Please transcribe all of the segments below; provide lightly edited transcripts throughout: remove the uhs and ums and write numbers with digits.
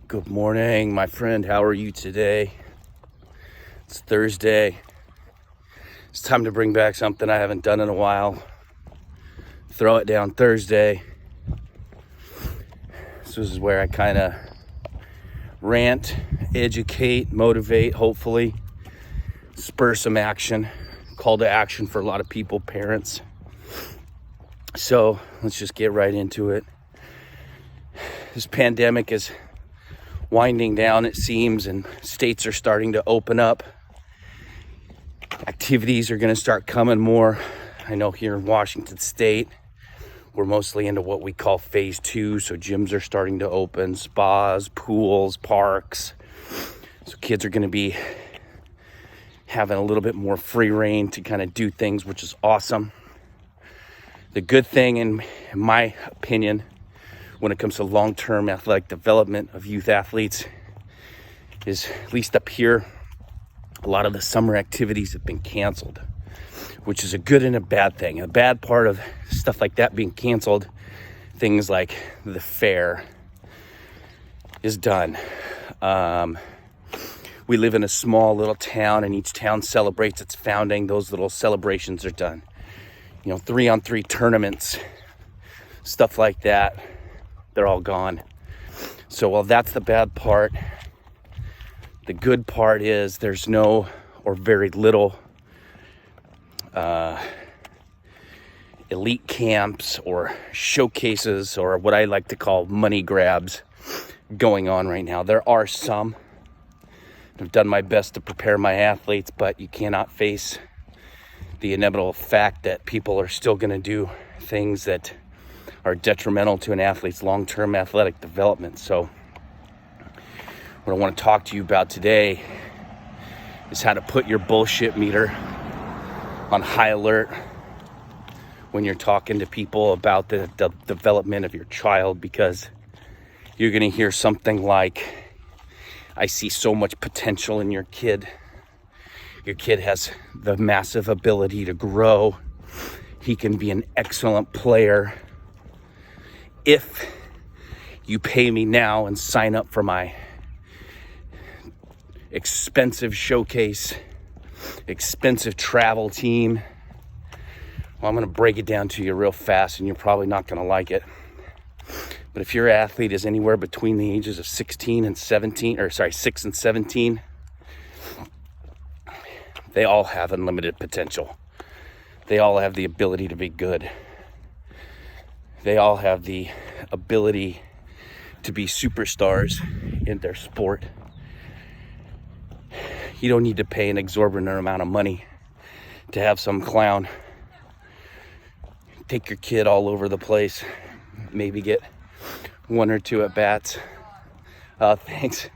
Good morning, my friend. How are you today? It's Thursday. It's time to bring back something I haven't done in a while. Throw it down Thursday. This is where I kind of rant, educate, motivate, hopefully spur some action. Call to action for a lot of people, parents. So let's just get right into it. This pandemic is winding down, it seems, and states are starting to open up. Activities are going to start coming more. I know here in Washington State, we're mostly into what we call phase 2. So gyms are starting to open, spas, pools, parks. So kids are going to be having a little bit more free reign to kind of do things, which is awesome. The good thing, in my opinion, when it comes to long-term athletic development of youth athletes, is at least up here, a lot of the summer activities have been canceled, which is a good and a bad thing. A bad part of stuff like that being canceled, things like the fair is done. We live in a small little town, and each town celebrates its founding. Those little celebrations are done. 3-on-3 tournaments, stuff like that, they're all gone. So while that's the bad part, the good part is there's no or very little elite camps or showcases or what I like to call money grabs going on right now. There are some. I've done my best to prepare my athletes, but you cannot face the inevitable fact that people are still going to do things that are detrimental to an athlete's long-term athletic development. So what I want to talk to you about today is how to put your bullshit meter on high alert when you're talking to people about the development of your child, because you're going to hear something like, I see so much potential in your kid. Your kid has the massive ability to grow. He can be an excellent player if you pay me now and sign up for my expensive showcase, expensive travel team. Well, I'm going to break it down to you real fast, and you're probably not going to like it. But if your athlete is anywhere between the ages of 6 and 17, they all have unlimited potential. They all have the ability to be good. They all have the ability to be superstars in their sport. You don't need to pay an exorbitant amount of money to have some clown take your kid all over the place. Maybe get 1 or 2 at bats. Thanks.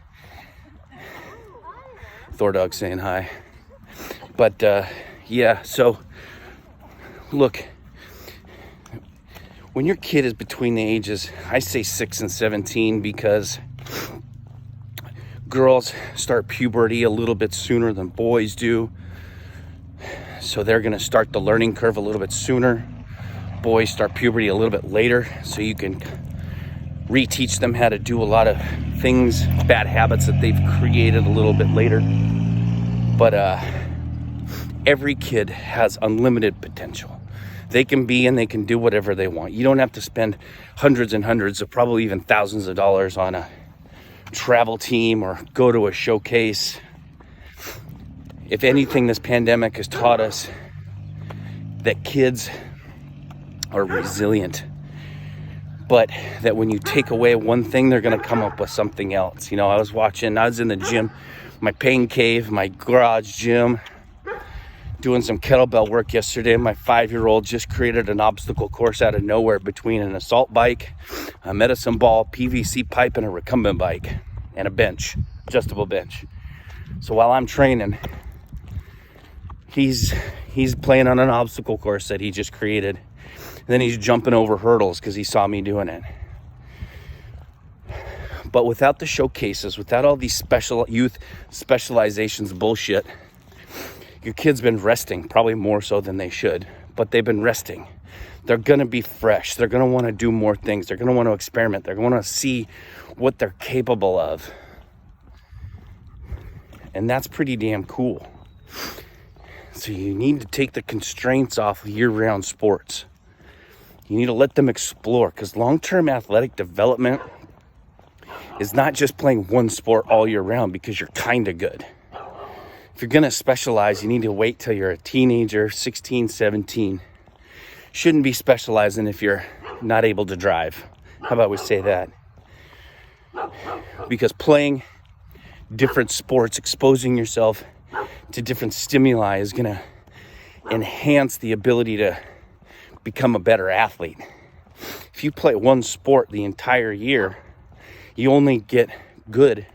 Thor Dog saying hi. But yeah, so look, when your kid is between the ages, I say 6 and 17 because girls start puberty a little bit sooner than boys do. So they're going to start the learning curve a little bit sooner. Boys start puberty a little bit later, so you can reteach them how to do a lot of things, bad habits that they've created a little bit later. But every kid has unlimited potential. They can be and they can do whatever they want. You don't have to spend hundreds and hundreds of, probably even thousands of dollars on a travel team or go to a showcase. If anything, this pandemic has taught us that kids are resilient, but that when you take away one thing, they're going to come up with something else. I was in the gym, my pain cave, my garage gym, doing some kettlebell work yesterday. My 5-year-old just created an obstacle course out of nowhere between an assault bike, a medicine ball, PVC pipe, and a recumbent bike, and a bench, adjustable bench. So while I'm training, he's playing on an obstacle course that he just created. And then he's jumping over hurdles because he saw me doing it. But without the showcases, without all these youth specializations bullshit, your kid's been resting, probably more so than they should, but they've been resting. They're going to be fresh. They're going to want to do more things. They're going to want to experiment. They're going to see what they're capable of. And that's pretty damn cool. So you need to take the constraints off of year-round sports. You need to let them explore, because long-term athletic development is not just playing one sport all year round because you're kind of good. If you're going to specialize, you need to wait till you're a teenager, 16, 17. Shouldn't be specializing if you're not able to drive. How about we say that? Because playing different sports, exposing yourself to different stimuli is going to enhance the ability to become a better athlete. If you play one sport the entire year, you only get good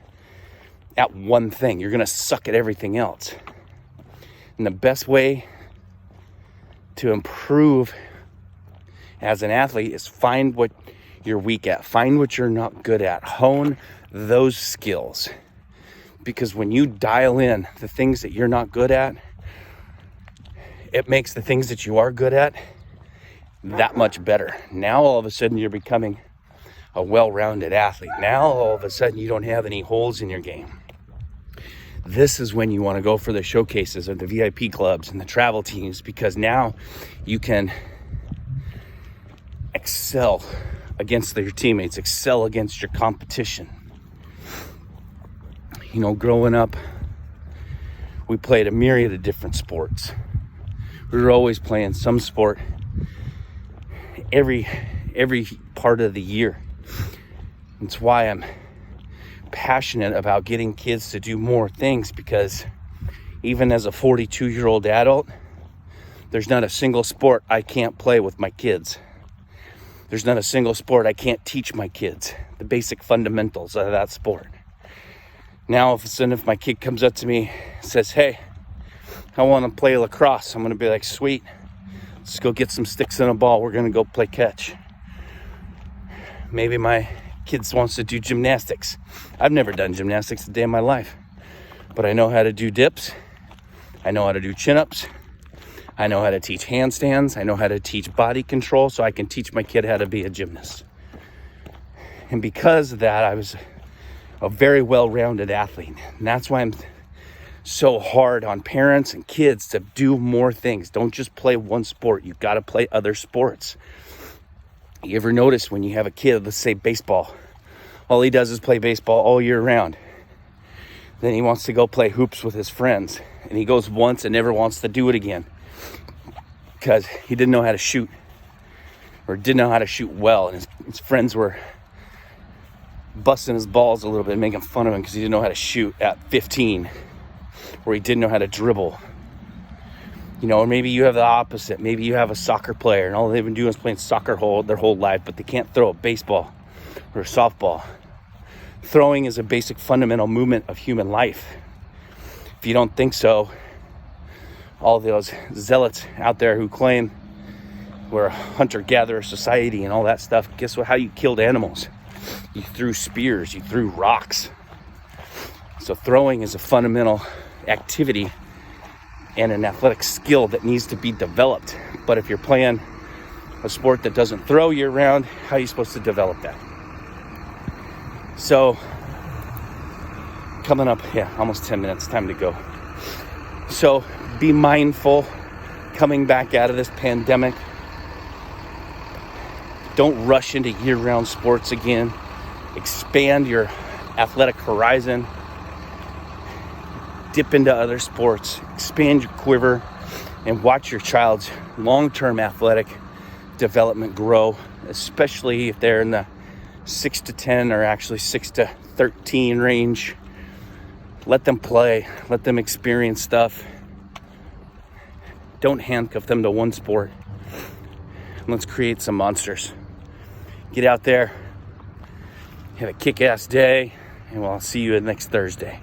at one thing. You're going to suck at everything else. And the best way to improve as an athlete is find what you're weak at. Find what you're not good at. Hone those skills. Because when you dial in the things that you're not good at, it makes the things that you are good at that much better. Now all of a sudden you're becoming a well-rounded athlete. Now all of a sudden you don't have any holes in your game. This is when you want to go for the showcases of the VIP clubs and the travel teams, because now you can excel against your teammates, excel against your competition. You know, growing up, we played a myriad of different sports. We were always playing some sport every part of the year. That's why I'm passionate about getting kids to do more things, because even as a 42-year-old adult, there's not a single sport I can't play with my kids. There's not a single sport I can't teach my kids the basic fundamentals of that sport. Now, all of a sudden, if my kid comes up to me and says, hey, I want to play lacrosse, I'm going to be like, sweet, let's go get some sticks and a ball. We're going to go play catch. Maybe my kids wants to do gymnastics. I've never done gymnastics a day in my life, but I know how to do dips. I know how to do chin-ups. I know how to teach handstands. I know how to teach body control, so I can teach my kid how to be a gymnast. And because of that, I was a very well-rounded athlete. And that's why I'm so hard on parents and kids to do more things. Don't just play one sport. You've got to play other sports. You ever notice when you have a kid, let's say baseball, all he does is play baseball all year round. Then he wants to go play hoops with his friends, and he goes once and never wants to do it again because he didn't know how to shoot, or didn't know how to shoot well, and his friends were busting his balls a little bit, making fun of him because he didn't know how to shoot at 15, or he didn't know how to dribble. You know, or maybe you have the opposite. Maybe you have a soccer player and all they've been doing is playing soccer their whole life, but they can't throw a baseball or a softball. Throwing is a basic fundamental movement of human life. If you don't think so, all those zealots out there who claim we're a hunter-gatherer society and all that stuff, guess what? How you killed animals? You threw spears, you threw rocks. So throwing is a fundamental activity and an athletic skill that needs to be developed. But if you're playing a sport that doesn't throw year round, how are you supposed to develop that? So coming up, almost 10 minutes, time to go. So be mindful coming back out of this pandemic. Don't rush into year-round sports again. Expand your athletic horizon. Dip into other sports, expand your quiver, and watch your child's long-term athletic development grow, especially if they're in the 6 to 10 or actually 6 to 13 range. Let them play, let them experience stuff. Don't handcuff them to one sport. Let's create some monsters. Get out there, have a kick-ass day, and we'll see you next Thursday.